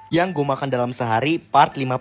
Yang gue makan dalam sehari part 55.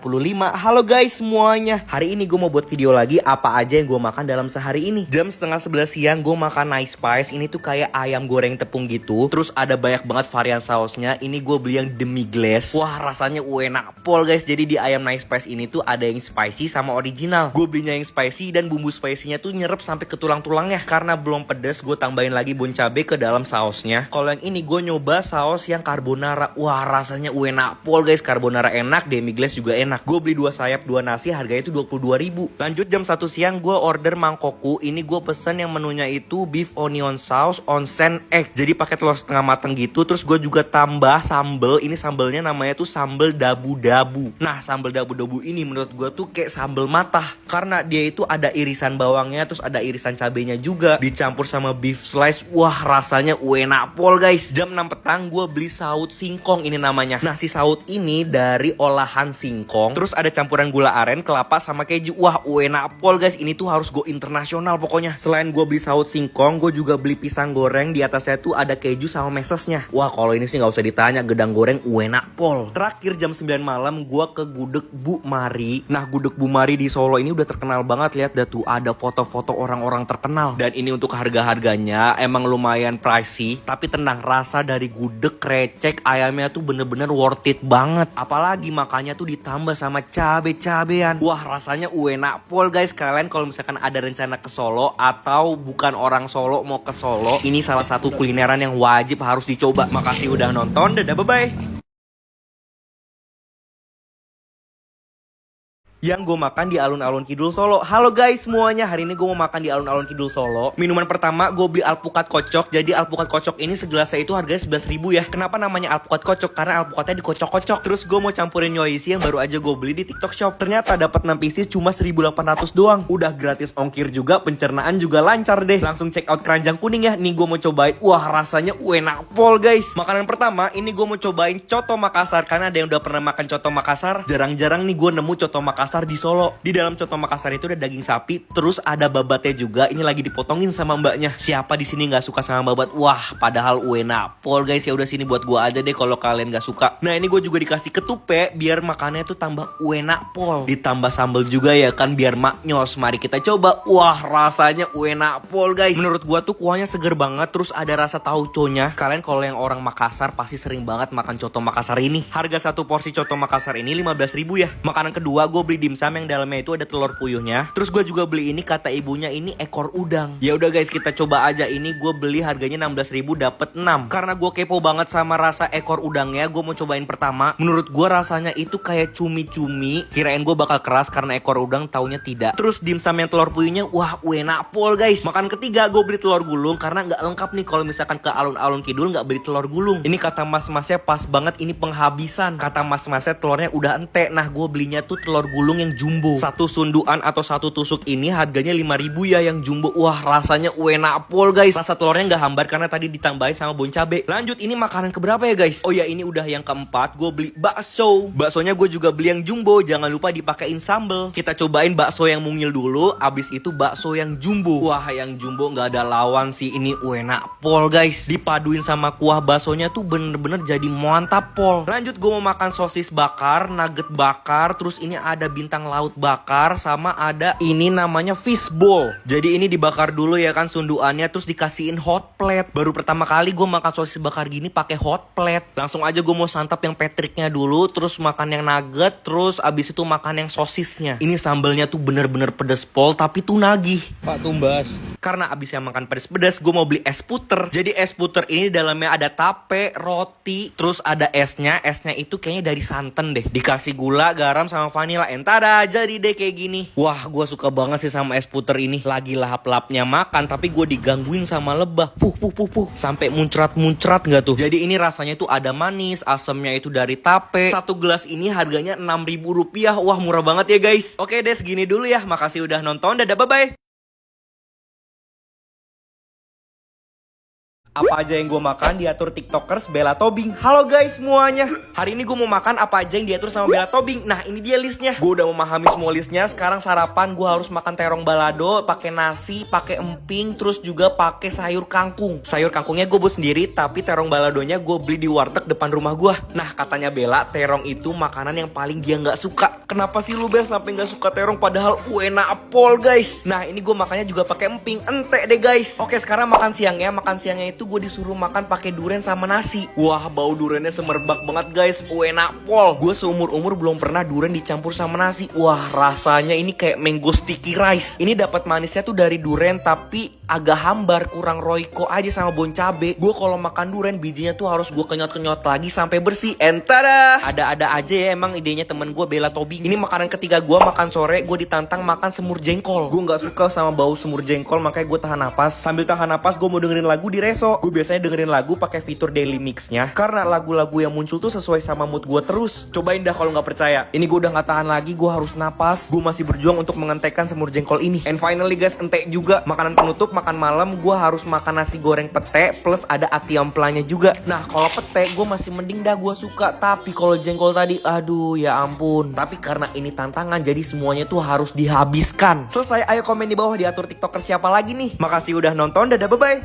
Halo guys semuanya. Hari ini gue mau buat video lagi apa aja yang gue makan dalam sehari ini. Jam setengah 11 siang gue makan nice spice. Ini tuh kayak ayam goreng tepung gitu. Terus ada banyak banget varian sausnya. Ini gue beli yang demi glace. Wah rasanya enak pol guys. Jadi di ayam nice spice ini tuh ada yang spicy sama original. Gue belinya yang spicy dan bumbu spicy-nya tuh nyerep sampai ke tulang-tulangnya. Karena belum pedes gue tambahin lagi bon cabe ke dalam sausnya. Kalau yang ini gue nyoba saus yang carbonara. Wah rasanya enak pol guys, carbonara enak, demi glace juga enak. Gue beli 2 sayap 2 nasi, harganya itu 22.000. Lanjut jam 1 siang gue order mangkoku. Ini gue pesen yang menunya itu beef onion sauce onsen egg. Jadi pakai telur setengah mateng gitu. Terus gue juga tambah sambel. Ini sambelnya namanya tuh sambel dabu-dabu. Nah sambel dabu-dabu ini menurut gue tuh kayak sambel matah, karena dia itu ada irisan bawangnya, terus ada irisan cabenya juga, dicampur sama beef slice. Wah rasanya enak pol guys. Jam 6 petang gue beli saut singkong ini namanya. Nah si saut ini dari olahan singkong, terus ada campuran gula aren, kelapa sama keju. Wah enak pol guys, ini tuh harus go internasional pokoknya. Selain gue beli saut singkong, gue juga beli pisang goreng, di atasnya tuh ada keju sama mesesnya. Wah kalau ini sih nggak usah ditanya, gedang goreng enak pol. Terakhir jam 9 malam gue ke gudeg Bu Mari. Nah gudeg Bu Mari di Solo ini udah terkenal banget. Lihat dah tuh ada foto-foto orang-orang terkenal. Dan ini untuk harga-harganya emang lumayan pricey, tapi tenang, rasa dari gudeg krecek ayamnya tuh bener-bener worth it banget. Apalagi makannya tuh ditambah sama cabe-cabean. Wah rasanya enak pol guys. Kalian kalau misalkan ada rencana ke Solo atau bukan orang Solo mau ke Solo, ini salah satu kulineran yang wajib harus dicoba. Makasih udah nonton, dadah bye bye. Yang gue makan di alun-alun Kidul Solo. Halo guys semuanya, hari ini gue mau makan di alun-alun Kidul Solo. Minuman pertama gue beli alpukat kocok. Jadi alpukat kocok ini segelasnya itu harganya 11.000 ya. Kenapa namanya alpukat kocok? Karena alpukatnya dikocok-kocok. Terus gue mau campurin nyoisi yang baru aja gue beli di TikTok Shop. Ternyata dapat 6 pieces cuma 1.800 doang. Udah gratis ongkir juga, pencernaan juga lancar deh. Langsung check out keranjang kuning ya. Nih gue mau cobain. Wah rasanya enak pol guys. Makanan pertama ini gue mau cobain coto Makassar. Karena ada yang udah pernah makan coto Makassar. Jarang-jarang nih gue nemu coto Makassar di Solo. Di dalam coto Makassar itu ada daging sapi, terus ada babatnya juga. Ini lagi dipotongin sama mbaknya. Siapa di sini nggak suka sama babat? Wah, padahal enak pol guys. Ya udah sini buat gua aja deh kalau kalian nggak suka. Nah ini gue juga dikasih ketupe biar makannya tuh tambah enak pol. Ditambah sambal juga ya kan biar maknyos. Mari kita coba. Wah rasanya enak pol guys. Menurut gua tuh kuahnya seger banget, terus ada rasa tauconya. Kalian kalau yang orang Makassar pasti sering banget makan coto Makassar ini. Harga satu porsi coto Makassar ini 15.000 ya. Makanan kedua gue beli dimsum yang dalamnya itu ada telur puyuhnya. Terus gue juga beli ini, kata ibunya ini ekor udang. Ya udah guys, kita coba aja. Ini gue beli harganya 16.000 dapat 6. Karena gue kepo banget sama rasa ekor udangnya, gue mau cobain pertama. Menurut gue rasanya itu kayak cumi-cumi. Kirain gue bakal keras karena ekor udang, taunya tidak. Terus dimsum yang telur puyuhnya, wah enak pol guys. Makan ketiga gue beli telur gulung karena nggak lengkap nih kalau misalkan ke alun-alun kidul nggak beli telur gulung. Ini kata mas-masnya pas banget, ini penghabisan. Kata mas-masnya telurnya udah ente. Nah gue belinya tuh telur gulung yang jumbo. Satu sunduan atau satu tusuk ini harganya 5.000 ya yang jumbo. Wah rasanya enak pol guys. Rasa telurnya nggak hambar karena tadi ditambahin sama bon cabe. Lanjut, ini makanan keberapa ya guys? Oh ya ini udah yang keempat. Gue beli bakso. Baksonya gue juga beli yang jumbo. Jangan lupa dipakein sambel. Kita cobain bakso yang mungil dulu. Abis itu bakso yang jumbo. Wah yang jumbo nggak ada lawan sih. Ini enak pol guys. Dipaduin sama kuah baksonya tuh bener-bener jadi mantap pol. Lanjut gue mau makan sosis bakar, nugget bakar. Terus ini ada bintang laut bakar, sama ada ini namanya fishball. Jadi ini dibakar dulu ya kan sunduannya, terus dikasihin hot plate. Baru pertama kali gue makan sosis bakar gini pakai hot plate. Langsung aja gue mau santap yang patricknya dulu, terus makan yang nugget, terus abis itu makan yang sosisnya. Ini sambelnya tuh bener-bener pedes pol, tapi tuh nagih. Pak Tumbas. Karena abisnya makan pedes-pedes, gue mau beli es puter. Jadi es puter ini dalamnya ada tape, roti, terus ada esnya. Esnya itu kayaknya dari santan deh. Dikasih gula, garam, sama vanila. Entada jadi deh kayak gini. Wah gue suka banget sih sama es puter ini. Lagi lahap-lahapnya makan, tapi gue digangguin sama lebah. Puh sampai muncrat-muncrat gak tuh. Jadi ini rasanya tuh ada manis, asamnya itu dari tape. Satu gelas ini harganya 6.000 rupiah. Wah murah banget ya guys. Oke deh segini dulu ya. Makasih udah nonton. Dadah bye bye. Apa aja yang gue makan diatur tiktokers Bella Tobing. Halo guys semuanya. Hari ini gue mau makan apa aja yang diatur sama Bella Tobing. Nah ini dia listnya. Gue udah memahami semua listnya. Sekarang sarapan gue harus makan terong balado, pakai nasi, pakai emping, terus juga pakai sayur kangkung. Sayur kangkungnya gue buat sendiri, tapi terong baladonya gue beli di warteg depan rumah gue. Nah katanya Bella, terong itu makanan yang paling dia nggak suka. Kenapa sih lu Bel sampai nggak suka terong padahal enak pol guys. Nah ini gue makannya juga pakai emping, ente deh guys. Oke sekarang makan siangnya. Makan siangnya itu gue disuruh makan pakai duren sama nasi. Wah bau durennya semerbak banget guys. Enak pol. Gue seumur-umur belum pernah duren dicampur sama nasi. Wah rasanya ini kayak mango sticky rice. Ini dapat manisnya tuh dari duren tapi agak hambar, kurang royco aja sama bon cabe. Gue kalau makan duren bijinya tuh harus gue kenyot-kenyot lagi sampai bersih. Entada. Ada-ada aja ya emang idenya temen gue Bella Tobing. Ini makanan ketiga gue makan sore. Gue ditantang makan semur jengkol. Gue nggak suka sama bau semur jengkol makanya gue tahan napas. Sambil tahan napas gue mau dengerin lagu di Reso. Gue biasanya dengerin lagu pakai fitur daily mixnya karena lagu-lagu yang muncul tuh sesuai sama mood gue terus. Cobain dah kalau nggak percaya. Ini gue udah nggak tahan lagi, gue harus napas. Gue masih berjuang untuk mengentekan semur jengkol ini. And finally guys, entek juga makanan penutup makan malam. Gue harus makan nasi goreng pete plus ada ati amplanya juga. Nah kalau pete gue masih mending dah, gue suka. Tapi kalau jengkol tadi aduh ya ampun. Tapi karena ini tantangan jadi semuanya tuh harus dihabiskan. Selesai, ayo komen di bawah diatur tiktoker siapa lagi nih. Makasih udah nonton, dadah bye bye.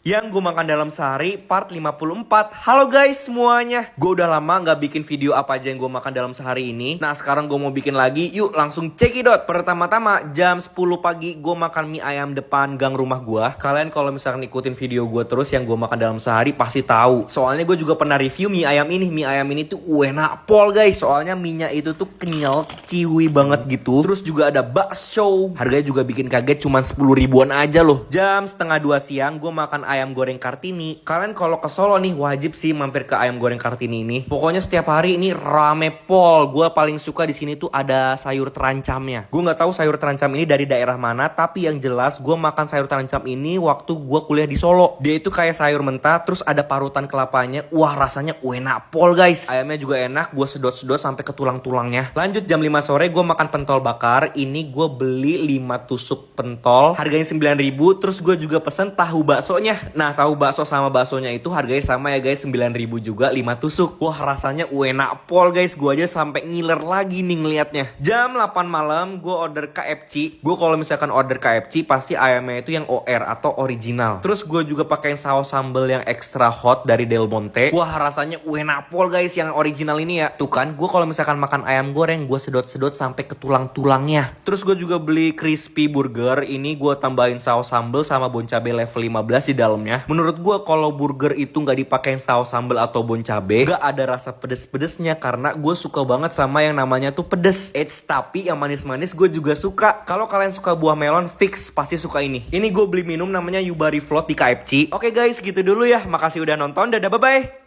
Yang gue makan dalam sehari part 54. Halo guys semuanya. Gue udah lama gak bikin video apa aja yang gue makan dalam sehari ini. Nah sekarang gue mau bikin lagi. Yuk langsung cekidot. Pertama-tama jam 10 pagi gue makan mie ayam depan gang rumah gue. Kalian kalau misalkan ikutin video gue terus yang gue makan dalam sehari pasti tahu. Soalnya gue juga pernah review mie ayam ini. Mie ayam ini tuh enak pol guys. Soalnya mie nya itu tuh kenyal, ciwi banget gitu. Terus juga ada bakso. Harganya juga bikin kaget, cuma 10 ribuan aja loh. Jam setengah 2 siang gue makan ayam goreng Kartini. Kalian kalau ke Solo nih wajib sih mampir ke ayam goreng Kartini ini. Pokoknya setiap hari ini rame pol. Gue paling suka di sini tuh ada sayur terancamnya. Gue nggak tahu sayur terancam ini dari daerah mana, tapi yang jelas gue makan sayur terancam ini waktu gue kuliah di Solo. Dia itu kayak sayur mentah, terus ada parutan kelapanya. Wah rasanya enak pol guys. Ayamnya juga enak, gue sedot-sedot sampai ke tulang-tulangnya. Lanjut jam 5 sore gue makan pentol bakar. Ini gue beli 5 tusuk pentol, harganya 9.000. Terus gue juga pesen tahu baksonya. Nah tahu bakso sama baksonya itu harganya sama ya guys, 9.000 juga 5 tusuk. Wah rasanya enak pol guys. Gue aja sampai ngiler lagi nih ngeliatnya. Jam 8 malam gue order KFC. Gue kalau misalkan order KFC pasti ayamnya itu yang OR atau original. Terus gue juga pakai saus sambal yang extra hot dari Del Monte. Wah rasanya enak pol guys yang original ini ya. Tuh kan gue kalau misalkan makan ayam goreng gue sedot-sedot sampai ke tulang-tulangnya. Terus gue juga beli crispy burger. Ini gue tambahin saus sambal sama bon cabe level 15 di dalamnya. Menurut gue kalau burger itu nggak dipakein saus sambal atau bon cabe, nggak ada rasa pedes-pedesnya karena gue suka banget sama yang namanya tuh pedes. Tapi yang manis-manis gue juga suka. Kalau kalian suka buah melon, fix pasti suka ini. Ini gue beli minum namanya Yubari Float di KFC. Oke guys, gitu dulu ya. Makasih udah nonton. Dadah, bye-bye.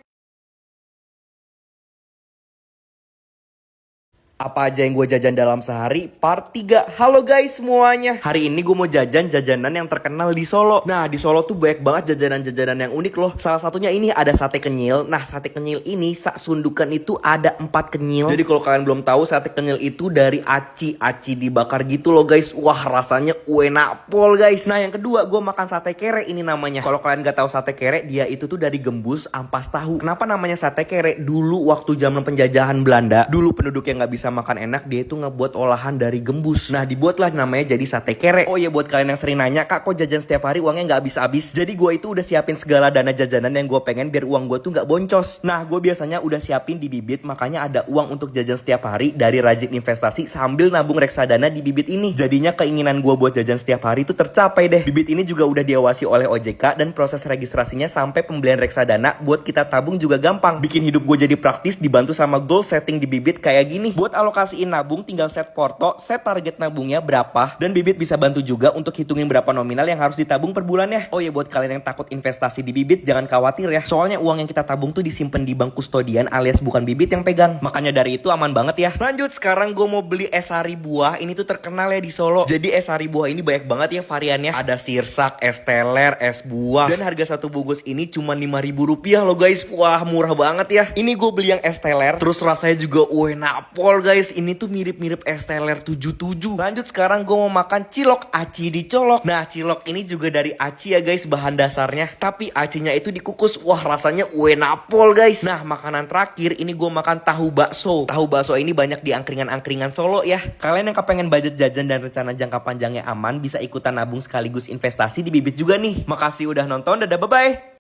Apa aja yang gue jajan dalam sehari part 3. Halo guys semuanya. Hari ini gue mau jajan jajanan yang terkenal di Solo. Nah di Solo tuh banyak banget jajanan-jajanan yang unik loh. Salah satunya ini ada sate kenyil. Nah sate kenyil ini sak sundukan itu ada 4 kenyil. Jadi kalau kalian belum tahu, sate kenyil itu dari aci dibakar gitu loh guys. Wah rasanya enak pol guys. Nah yang kedua gue makan sate kere ini namanya. Kalau kalian gak tahu sate kere, dia itu tuh dari gembus ampas tahu. Kenapa namanya sate kere? Dulu waktu zaman penjajahan Belanda, dulu penduduk yang gak bisa makan enak, dia itu ngebuat olahan dari gembus. Nah dibuatlah namanya jadi sate kere. Oh ya buat kalian yang sering nanya, kak kok jajan setiap hari uangnya nggak habis-habis? Jadi gue itu udah siapin segala dana jajanan yang gue pengen biar uang gue tuh nggak boncos. Nah gue biasanya udah siapin di bibit, makanya ada uang untuk jajan setiap hari dari rajin investasi sambil nabung reksadana di bibit ini. Jadinya keinginan gue buat jajan setiap hari itu tercapai deh. Bibit ini juga udah diawasi oleh OJK dan proses registrasinya sampai pembelian reksadana buat kita tabung juga gampang. Bikin hidup gue jadi praktis, dibantu sama goal setting di bibit kayak gini. Buat alokasiin nabung tinggal set porto, set target nabungnya berapa, dan bibit bisa bantu juga untuk hitungin berapa nominal yang harus ditabung per bulannya. Oh ya buat kalian yang takut investasi di bibit jangan khawatir ya, soalnya uang yang kita tabung tuh disimpan di bank kustodian alias bukan bibit yang pegang. Makanya dari itu aman banget ya. Lanjut, sekarang gue mau beli es sari buah. Ini tuh terkenal ya di Solo. Jadi es sari buah ini banyak banget ya variannya. Ada sirsak, es teler, es buah, dan harga satu bungkus ini cuma 5.000 rupiah loh guys. Wah murah banget ya. Ini gue beli yang es teler, terus rasanya juga enak pol guys, ini tuh mirip-mirip es teler 77. Lanjut sekarang gue mau makan cilok aci dicolok. Nah cilok ini juga dari aci ya guys bahan dasarnya, tapi acinya itu dikukus. Wah rasanya uenapol guys. Nah makanan terakhir ini gue makan tahu bakso. Tahu bakso ini banyak di angkringan-angkringan Solo ya. Kalian yang kepengen budget jajan dan rencana jangka panjangnya aman, bisa ikutan nabung sekaligus investasi di Bibit juga nih. Makasih udah nonton, dadah bye bye.